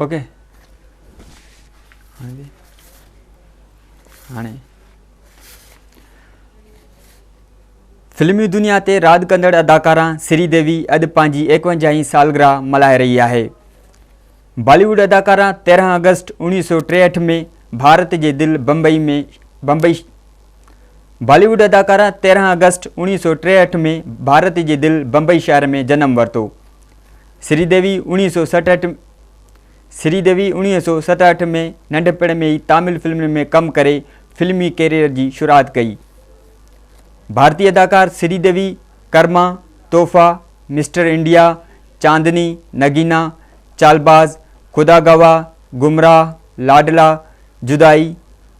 Okay हाणे फिल्मी दुनिया ते राज कंदड़ अदाकारा श्रीदेवी अॼु पंहिंजी 51 सालगिरह मल्हाए रही आहे। बॉलीवुड अदाकारा 13 अगस्त 1963 में भारत जे दिल बॉलीवुड अदाकारा 13 अगस्त 1963 में भारत जे दिल बम्बई शहर में जन्म वरितो। श्रीदेवी 1967 में नंढपिण में ही तमिल फिल्म में कम करे फिल्मी कैरियर की शुरुआत कई। भारतीय अदाकार श्रीदेवी कर्मा, तोहफा, मिस्टर इंडिया, चांदनी, नगीना, चालबाज, खुदा गवाह, गुमराह, लाडला, जुदाई,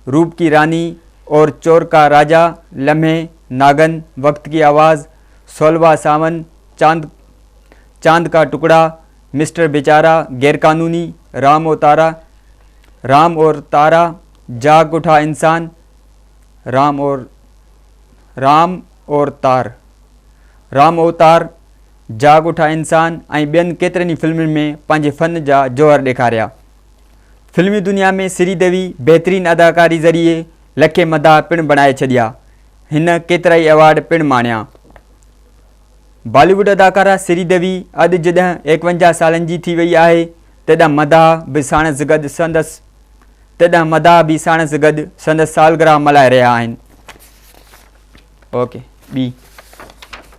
रूप की रानी और चोर का राजा, लम्हे, नागन, वक्त की आवाज़, 16वां सावन, चांद का टुकड़ा, मिस्टर बेचारा, गैरकानूनी, राम और तारा, जाग उठा इंसान, राम अवतार, जाग उठा इंसान ऐं ॿियनि केतिरनि फिल्मुनि में पंहिंजे फ़न जा जौहर ॾेखारिया। फिल्मी दुनिया में श्रीदेवी बहितरीन अदाकारी ज़रिए लखे मदाह पिण बणाए छॾिया। हिन केतिरा ई अवार्ड पिण माणिया। बॉलीवुड अदाकारा श्रीदेवी अॼु जॾहिं 51 सालनि जी थी वई आहे तॾहिं मदाह बि साणसि गॾु संदसि सालगिरह मल्हाए रहिया आहिनि। Okay B